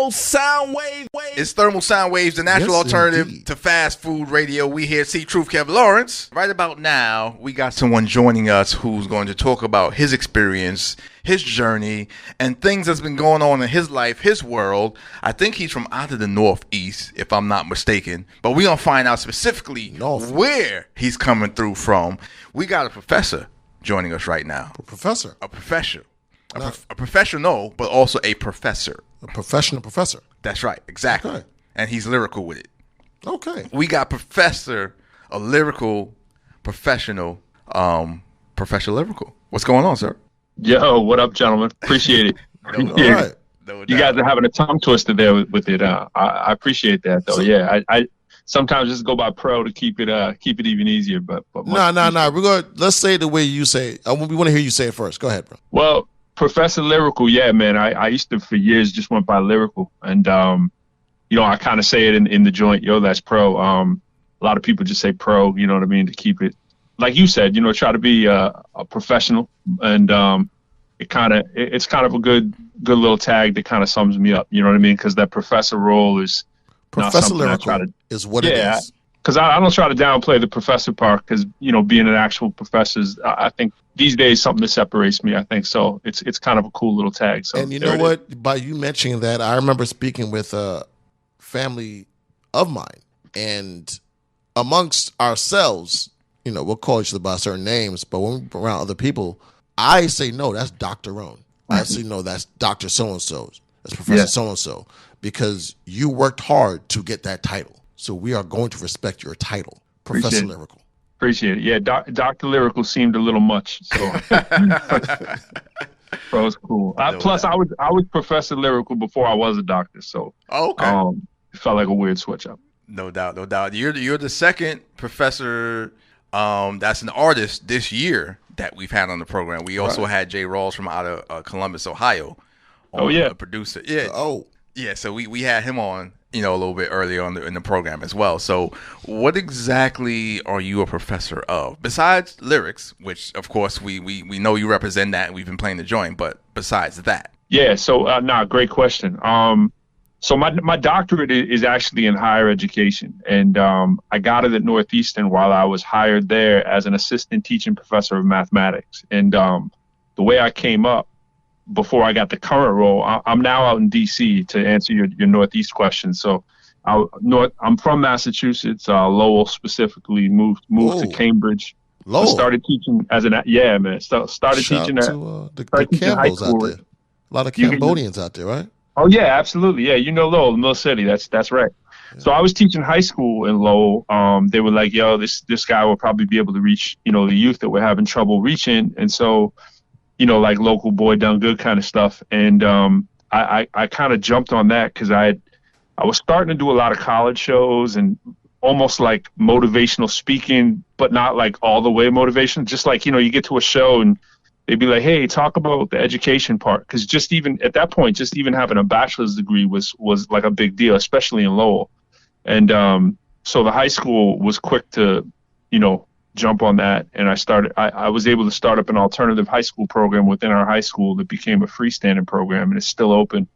thermal sound wave. It's thermal sound waves, the natural alternative to fast food radio. We here at C.Truth, Kev Lawrence. Right about now, we got someone joining us who's going to talk about his experience, his journey, and things that's been going on in his life, his world. I think he's from out of the Northeast, if I'm not mistaken. But we're going to find out specifically where he's coming through from. We got a professor joining us right now. A professor? A professor. A professional, but also a professor. A professional professor. That's right, exactly. Okay. And he's lyrical with it. Okay. We got Professor, a lyrical professional, Professor Lyrical. What's going on, sir? Yo, what up, gentlemen? Appreciate it. All right. You guys are having a tongue twister there with it. I apprappreciate that, though. Yeah, I sometimes just go by pro to keep it even easier. But no. Let's say it the way you say it. We want to hear you say it first. Go ahead, bro. Well, Professor Lyrical, yeah, man. I used to, for years, just went by Lyrical. And, I kind of say it in the joint, yo, that's pro. A lot of people just say pro, you know what I mean, to keep it, like you said, try to be a professional. And it's kind of a good little tag that kind of sums me up, you know what I mean? Because that professor role is Professor Lyrical is what it is. Because I don't try to downplay the professor part, because, being an actual professor is, I think, these days, something that separates me, I think. So it's kind of a cool little tag. So, and you know what? By you mentioning that, I remember speaking with a family of mine, and amongst ourselves, we'll call each other by certain names, but when we're around other people, I say, no, that's Dr. Roan. I say, no, that's Dr. So-and-so. That's Professor So-and-so. Because you worked hard to get that title. So we are going to respect your title, Professor Lyrical. Appreciate it. Yeah, Dr. Lyrical seemed a little much. So, bro, it's cool. Plus, I was Professor Lyrical before I was a doctor, so it felt like a weird switch up. No doubt. You're the second professor that's an artist this year that we've had on the program. We also had Jay Rawls from out of Columbus, Ohio. A producer. Yeah. Yeah. So we had him on, a little bit earlier in the program as well. So what exactly are you a professor of? Besides lyrics, which of course we know you represent that and we've been playing the joint, but besides that. Yeah, so great question. So my doctorate is actually in higher education, and I got it at Northeastern while I was hired there as an assistant teaching professor of mathematics. And the way I came up before I got the current role, I'm now out in D.C. to answer your Northeast question. So I'm from Massachusetts, Lowell specifically, moved to Cambridge. Lowell. Started teaching as started teaching at the Campbells out there. A lot of Cambodians out there, right? Oh yeah, absolutely. Yeah, Lowell, the Mill City. That's right. Yeah. So I was teaching high school in Lowell. They were like, yo, this guy will probably be able to reach, the youth that we're having trouble reaching. And so, like local boy done good kind of stuff. And I kind of jumped on that because I was starting to do a lot of college shows and almost like motivational speaking, but not like all the way motivation. Just like, you get to a show and they'd be like, hey, talk about the education part. Because just even at that point, just even having a bachelor's degree was like a big deal, especially in Lowell. And so the high school was quick to, jump on that. And I was able to start up an alternative high school program within our high school that became a freestanding program, and it's still open.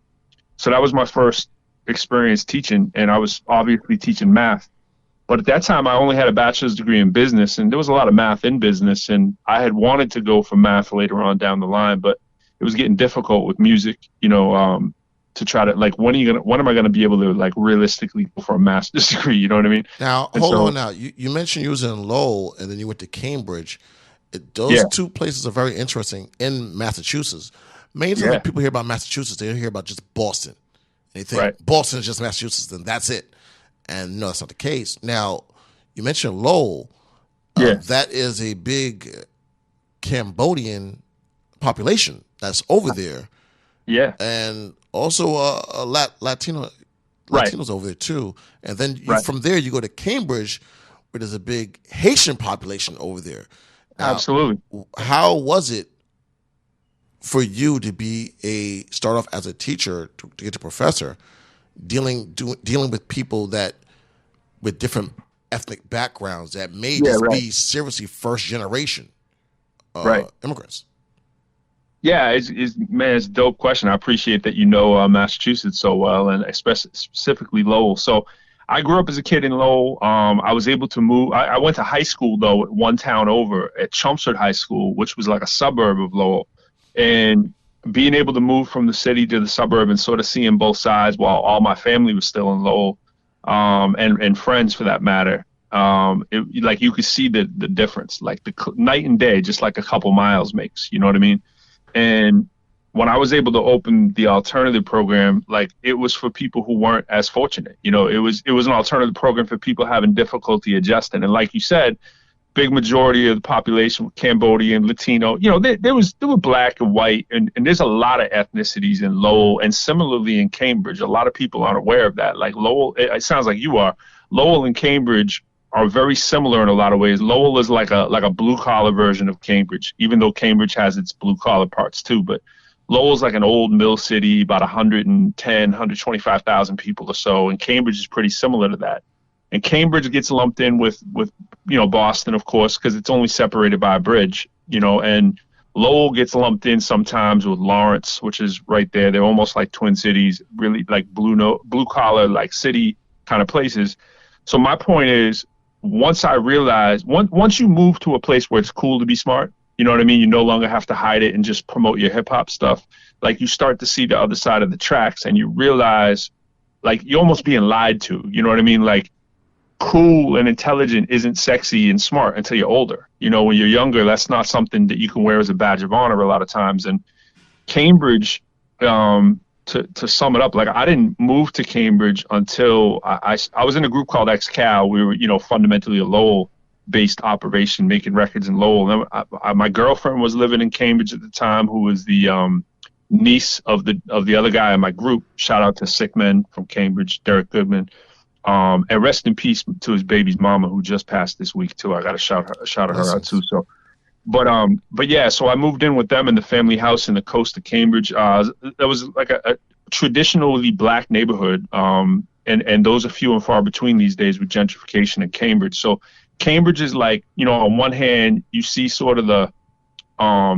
So that was my first experience teaching, and I was obviously teaching math. But at that time, I only had a bachelor's degree in business, and there was a lot of math in business. And I had wanted to go for math later on down the line, but it was getting difficult with music, to try to, like, when am I going to be able to, like, realistically go for a master's degree? You know what I mean? Now, hold on now. You mentioned you was in Lowell, and then you went to Cambridge. Those two places are very interesting in Massachusetts. Many times when people hear about Massachusetts, they hear about just Boston. And they think Boston is just Massachusetts, and that's it. And no, that's not the case. Now, you mentioned Lowell. That is a big Cambodian population that's over there. Yeah. And also Latinos over there too. And then from there you go to Cambridge, where there's a big Haitian population over there. Now, absolutely. How was it for you to start off as a teacher to get to professor, dealing with people with different ethnic backgrounds that may be seriously first generation immigrants? Yeah, it's a dope question. I appreciate that you know Massachusetts so well, and especially specifically Lowell. So I grew up as a kid in Lowell. I was able to move. I went to high school though, one town over at Chelmsford High School, which was like a suburb of Lowell, and being able to move from the city to the suburb and sort of seeing both sides while all my family was still in Lowell, and friends for that matter. Like you could see the difference, like the night and day, just like a couple miles makes. You know what I mean? And when I was able to open the alternative program, like it was for people who weren't as fortunate. You know, it was an alternative program for people having difficulty adjusting. And like you said, big majority of the population were Cambodian, Latino. You know, there were black and white, and there's a lot of ethnicities in Lowell, and similarly in Cambridge. A lot of people aren't aware of that. Like Lowell, it sounds like you are. Lowell and Cambridge are very similar in a lot of ways. Lowell is like a blue collar version of Cambridge, even though Cambridge has its blue collar parts too. But Lowell's like an old mill city, about 125,000 people or so, and Cambridge is pretty similar to that. And Cambridge gets lumped in with Boston, of course, because it's only separated by a bridge, and Lowell gets lumped in sometimes with Lawrence, which is right there. They're almost like twin cities, really like blue collar, like city kind of places. So my point is, once I realized, once you move to a place where it's cool to be smart, you know what I mean? You no longer have to hide it and just promote your hip hop stuff. Like you start to see the other side of the tracks and you realize like you're almost being lied to. You know what I mean? Like cool and intelligent isn't sexy and smart until you're older. When you're younger, that's not something that you can wear as a badge of honor a lot of times. And Cambridge, to sum it up, like I didn't move to Cambridge until I was in a group called XCal. We were, fundamentally a Lowell-based operation, making records in Lowell. And my girlfriend was living in Cambridge at the time, who was the niece of the other guy in my group. Shout out to Sick Men from Cambridge, Derek Goodman. And rest in peace to his baby's mama, who just passed this week too. I got to shout her out too. So. But yeah, so I moved in with them in the family house in the coast of Cambridge. That was like a traditionally black neighborhood. And those are few and far between these days with gentrification in Cambridge. So Cambridge is like, on one hand, you see sort of I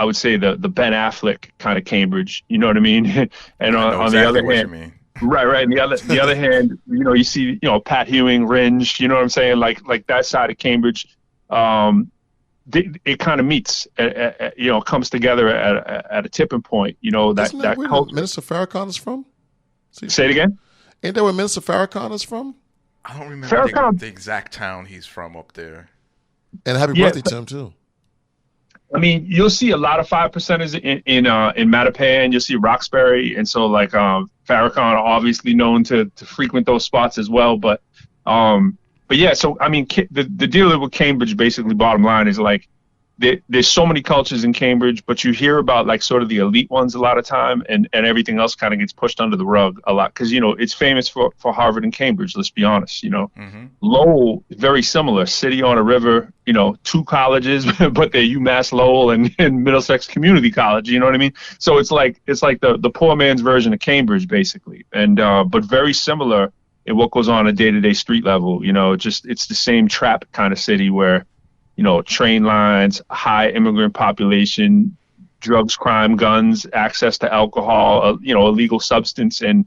would say the Ben Affleck kind of Cambridge, you know what I mean? And on the other hand, right. And the other hand, you see, Pat Ewing, Ringe, you know what I'm saying? Like that side of Cambridge. It kind of meets, comes together at a tipping point. That where Minister Farrakhan is from? Say it again. Ain't that where Minister Farrakhan is from? I don't remember the exact town he's from up there. And happy birthday to him too. I mean, you'll see a lot of 5%ers in Mattapan. You'll see Roxbury, and so like Farrakhan, obviously known to frequent those spots as well, but. But yeah, so I mean, the deal with Cambridge, basically, bottom line is like there's so many cultures in Cambridge, but you hear about like sort of the elite ones a lot of time, and everything else kind of gets pushed under the rug a lot because it's famous for Harvard and Cambridge. Let's be honest, Mm-hmm. Lowell, very similar, city on a river, two colleges, but they're UMass Lowell and Middlesex Community College. You know what I mean? So it's like the poor man's version of Cambridge, basically, and but very similar. And what goes on a day-to-day street level, it's the same trap kind of city where, train lines, high immigrant population, drugs, crime, guns, access to alcohol, illegal substance, and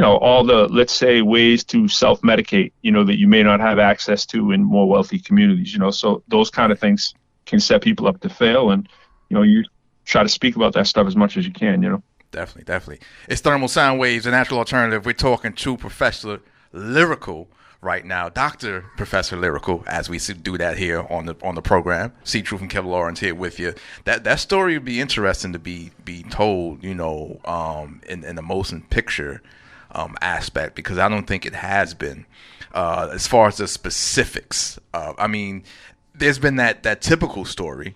all the, let's say, ways to self-medicate, that you may not have access to in more wealthy communities, so those kind of things can set people up to fail. And, you try to speak about that stuff as much as you can, Definitely. It's Thermal Sound Waves, a natural alternative. We're talking to Professor Lyrical right now, Dr. Professor Lyrical, as we do that here on the program. C.Truth and Kev Lawrence here with you. That story would be interesting to be told, in the motion picture aspect, because I don't think it has been. As far as the specifics, I mean, there's been that typical story,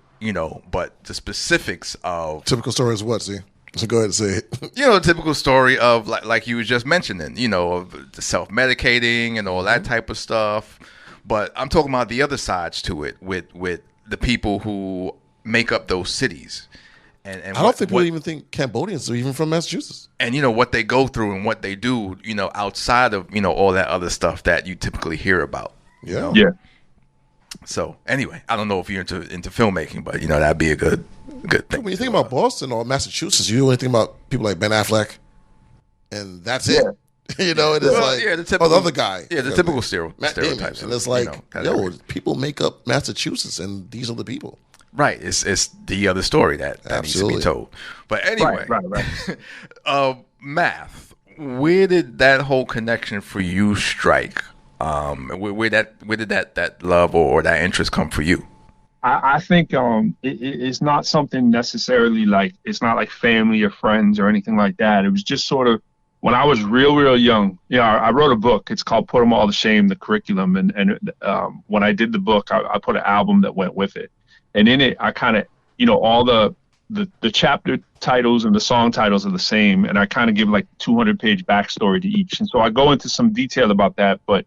but the specifics of typical story is what? See. So go ahead and say it. The typical story of like you were just mentioning, of the self-medicating and all that type of stuff. But I'm talking about the other sides to it with the people who make up those cities. And I don't think people even think Cambodians are even from Massachusetts. And what they go through and what they do, outside of all that other stuff that you typically hear about. Yeah. Yeah. So anyway, I don't know if you're into filmmaking, but that'd be a good thing. When you think about Boston or Massachusetts, you only think about people like Ben Affleck, and that's it. It is the typical, the other guy. Yeah, the typical stereotypes. And it's like, people make up Massachusetts, and these are the people. Right. It's the other story that needs to be told. But anyway, right. Math. Where did that whole connection for you strike? Where did that love or that interest come for you? I think it's not something necessarily like, it's not like family or friends or anything like that. It was just sort of when I was real young. I wrote a book. It's called Put 'Em All to Shame, the curriculum. And when I did the book, I put an album that went with it. And in it, I kind of, all the chapter titles and the song titles are the same. And I kind of give like 200-page backstory to each. And so I go into some detail about that. But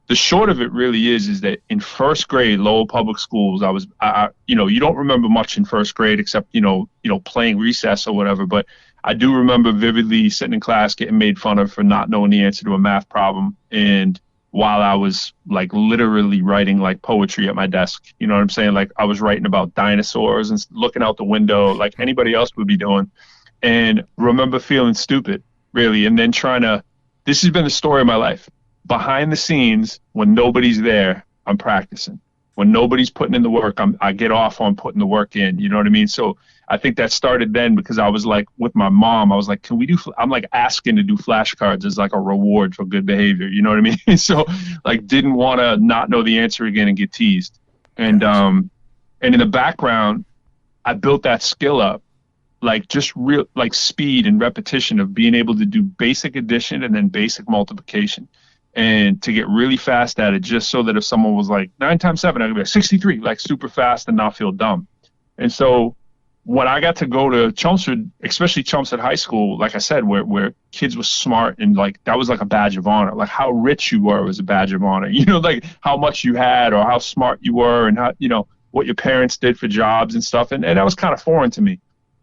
the short of it really is that in first grade, Lowell Public Schools, you don't remember much in first grade except, playing recess or whatever. But I do remember vividly sitting in class getting made fun of for not knowing the answer to a math problem. And while I was like literally writing like poetry at my desk, you know what I'm saying? Like I was writing about dinosaurs and looking out the window like anybody else would be doing. And remember feeling stupid, really. And then this has been the story of my life. Behind the scenes, when nobody's there, I'm practicing. When nobody's putting in the work, I get off on putting the work in. You know what I mean? So I think that started then because I was like with my mom. I was like, can we do? I'm like asking to do flashcards as like a reward for good behavior. You know what I mean? So like didn't want to not know the answer again and get teased. And in the background, I built that skill up, like just real like speed and repetition of being able to do basic addition and then basic multiplication. And to get really fast at it, just so that if someone was like 9 times 7, I could be like 63, like super fast and not feel dumb. And so when I got to go to Chelmsford, especially Chelmsford High School, like I said, where kids were smart and like that was like a badge of honor. Like how rich you were was a badge of honor. Like how much you had or how smart you were and how, what your parents did for jobs and stuff. And that was kind of foreign to me.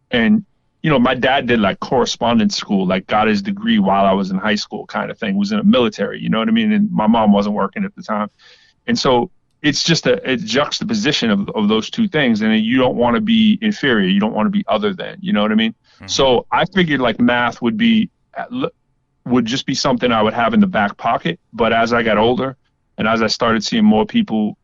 And my dad did like correspondence school, like got his degree while I was in high school kind of thing, was in the military, you know what I mean? And my mom wasn't working at the time. And so it's just a juxtaposition of those two things. And you don't want to be inferior. You don't want to be other than, you know what I mean? Mm-hmm. So I figured like math would just be something I would have in the back pocket. But as I got older and as I started seeing more people,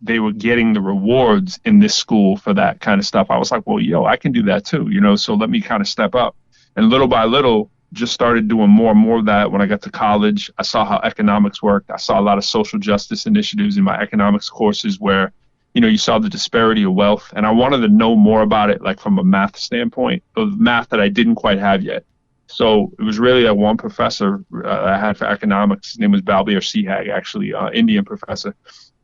they were getting the rewards in this school for that kind of stuff. I was like, well, I can do that too, so let me kind of step up. And little by little, just started doing more and more of that. When I got to college, I saw how economics worked. I saw a lot of social justice initiatives in my economics courses where, you saw the disparity of wealth. And I wanted to know more about it, like from a math standpoint, of math that I didn't quite have yet. So it was really that one professor I had for economics. His name was Balbir Sihag, actually, Indian professor.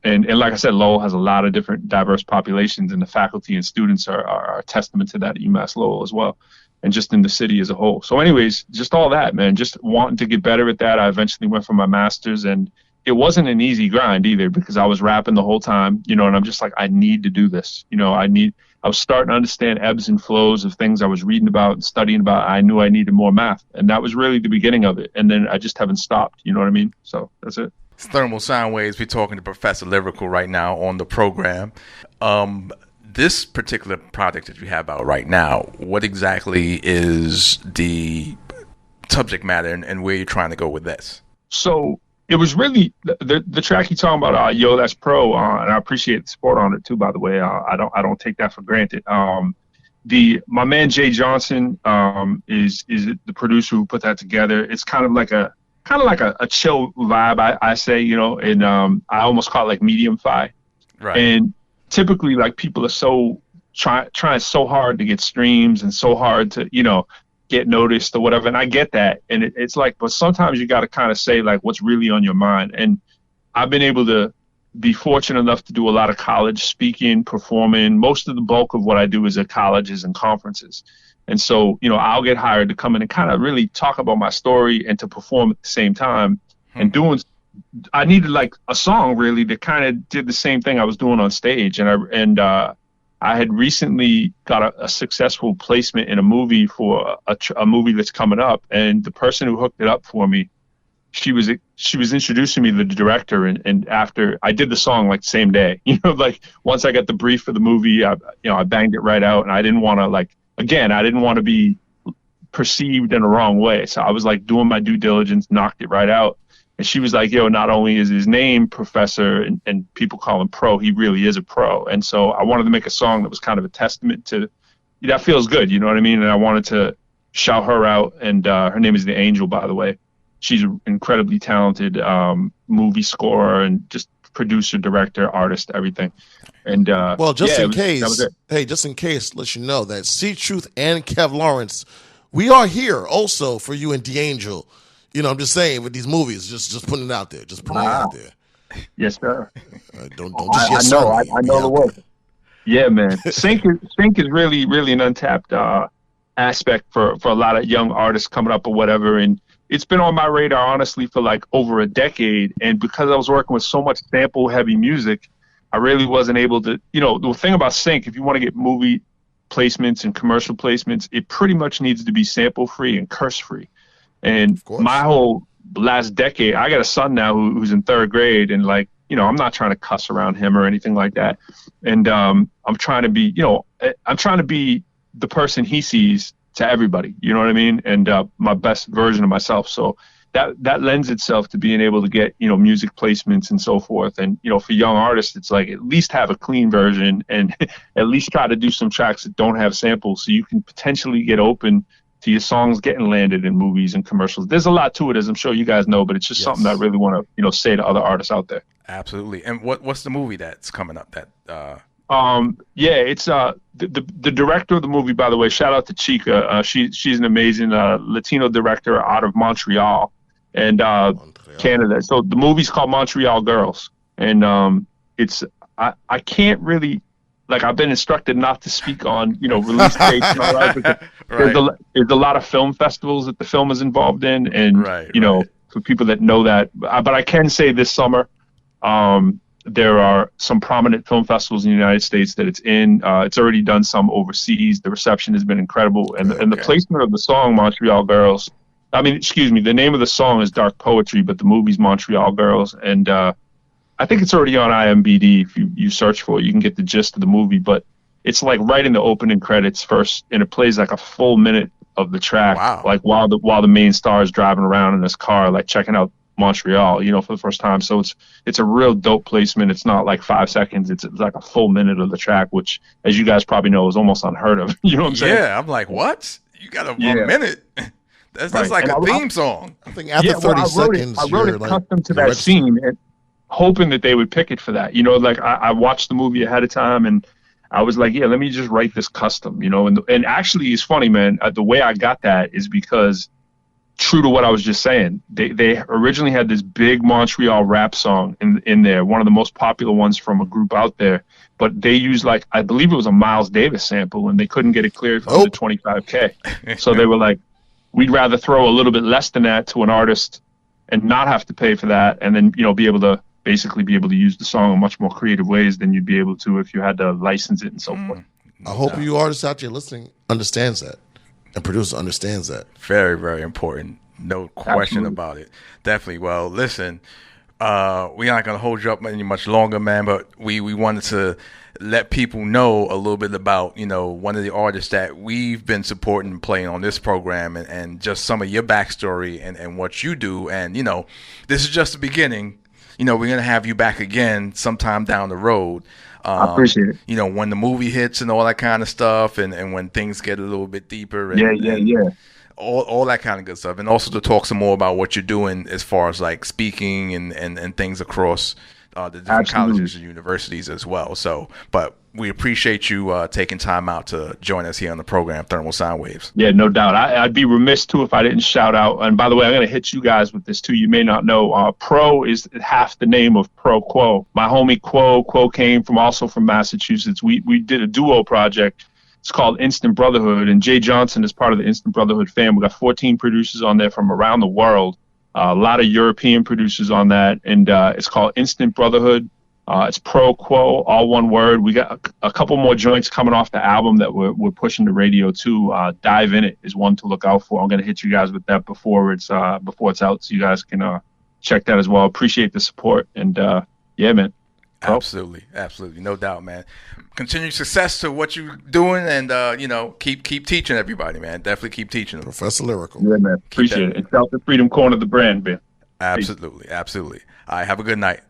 And like I said, Lowell has a lot of different diverse populations, and the faculty and students are a testament to that at UMass Lowell as well, and just in the city as a whole. So anyways, just all that, man, just wanting to get better at that. I eventually went for my master's, and it wasn't an easy grind either because I was rapping the whole time, and I'm just like, I need to do this. I was starting to understand ebbs and flows of things I was reading about and studying about. I knew I needed more math, and that was really the beginning of it. And then I just haven't stopped, you know what I mean? So that's it. Thermal Sound Waves. We're talking to Professor Lyrical right now on the program. This particular project that you have out right now, what exactly is the subject matter and where you're trying to go with this? So it was really the track you're talking about, Yo, That's Pro, and I appreciate the support on it too, by the way. I don't take that for granted. My man Jay Johnson is the producer who put that together. It's kind of like a chill vibe, I say, and I almost call it like medium fi. Right. And typically like people are so trying so hard to get streams and so hard to, get noticed or whatever. And I get that. And it's like, but sometimes you got to kind of say like what's really on your mind. And I've been able to be fortunate enough to do a lot of college speaking, performing. Most of the bulk of what I do is at colleges and conferences. And so, I'll get hired to come in and kind of really talk about my story and to perform at the same time. And I needed like a song really that kind of did the same thing I was doing on stage. And I had recently got a successful placement in a movie for a movie that's coming up. And the person who hooked it up for me she was introducing me to the director, and after I did the song like the same day, like once I got the brief for the movie, I banged it right out, and I didn't want to be perceived in the wrong way. So I was like doing my due diligence, knocked it right out. And she was like, yo, not only is his name Professor and people call him Pro, he really is a pro. And so I wanted to make a song that was kind of a testament to, that feels good, you know what I mean? And I wanted to shout her out. And her name is The Angel, by the way. She's an incredibly talented movie scorer and just producer, director, artist, everything. And well, just in case, let you know that C.Truth and Kev Lawrence, we are here also for you and D'Angel. I'm just saying with these movies, just putting it out there. Just putting it out there. Yes, sir. Don't just yes, sir. I know the work. Yeah, man. Sync is really, really an untapped aspect for a lot of young artists coming up or whatever. And it's been on my radar, honestly, for like over a decade. And because I was working with so much sample-heavy music, I really wasn't able to, the thing about sync, if you want to get movie placements and commercial placements, it pretty much needs to be sample-free and curse-free. And my whole last decade, I got a son now who's in 3rd grade, and like, I'm not trying to cuss around him or anything like that. And I'm trying to be, the person he sees to everybody, you know what I mean? And my best version of myself. So that lends itself to being able to get, music placements and so forth. And, for young artists, it's like at least have a clean version and at least try to do some tracks that don't have samples so you can potentially get open to your songs getting landed in movies and commercials. There's a lot to it, as I'm sure you guys know, but it's just something I really want to, say to other artists out there. Absolutely. And what's the movie that's coming up? It's the director of the movie, by the way. Shout out to Chica. She's an amazing Latino director out of Montreal and Canada. So the movie's called Montreal Girls, and I can't really. Like, I've been instructed not to speak on, release dates and all that. There's a lot of film festivals that the film is involved in. And, for people that know that. But I can say this summer, there are some prominent film festivals in the United States that it's in. It's already done some overseas. The reception has been incredible. And the placement of the song, Montreal Girls, the name of the song is Dark Poetry, but the movie's Montreal Girls. And, I think it's already on IMDb. If you search for it, you can get the gist of the movie. But it's like right in the opening credits first, and it plays like a full minute of the track, like while the main star is driving around in his car, like checking out Montreal, for the first time. So it's a real dope placement. It's not like 5 seconds. It's like a full minute of the track, which, as you guys probably know, is almost unheard of. You know what I'm saying? Yeah, I'm like, what? You got a minute? That's like a theme song. I think after 30 seconds, I wrote it custom to that scene. And, hoping that they would pick it for that, like I watched the movie ahead of time and I was like, yeah, let me just write this custom, and actually it's funny, man, the way I got that is because true to what I was just saying, they originally had this big Montreal rap song in there, one of the most popular ones from a group out there, but they used I believe it was a Miles Davis sample and they couldn't get it cleared for under $25K. So they were like, we'd rather throw a little bit less than that to an artist and not have to pay for that, and then be able to use the song in much more creative ways than you'd be able to if you had to license it and so forth. I hope you artists out there listening understands that, and producer understands that. Very, very important. No question about it. Definitely. Well, listen, we're not going to hold you up any much longer, man, but we wanted to let people know a little bit about, one of the artists that we've been supporting and playing on this program and just some of your backstory and what you do. And, this is just the beginning. We're going to have you back again sometime down the road. I appreciate it. When the movie hits and all that kind of stuff and when things get a little bit deeper. And, yeah. All that kind of good stuff. And also to talk some more about what you're doing as far as like speaking and things across the different colleges and universities as well. So, but we appreciate you taking time out to join us here on the program, Thermal Sound Waves. Yeah, no doubt. I'd be remiss, too, if I didn't shout out. And by the way, I'm going to hit you guys with this, too. You may not know. Pro is half the name of Pro Quo. My homie Quo came from Massachusetts. We did a duo project. It's called Instant Brotherhood. And Jay Johnson is part of the Instant Brotherhood fam. We got 14 producers on there from around the world. A lot of European producers on that. And it's called Instant Brotherhood. It's Pro Quo, all one word. We got a couple more joints coming off the album that we're pushing to radio too. Dive In It is one to look out for. I'm going to hit you guys with that before it's out, so you guys can check that as well. Appreciate the support, and yeah, man. Absolutely, no doubt, man. Continued success to what you're doing, and keep teaching everybody, man. Definitely keep teaching them. Professor Lyrical. Yeah, man. Appreciate it. And shout the Freedom Corner, the brand, man. Absolutely. All right, have a good night.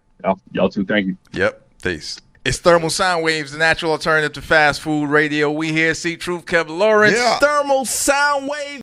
Y'all too. Thank you. Yep. Peace. It's Thermal Sound Waves, the natural alternative to fast food radio. We here, C.Truth, Kev Lawrence. Yeah. Thermal Sound Wave.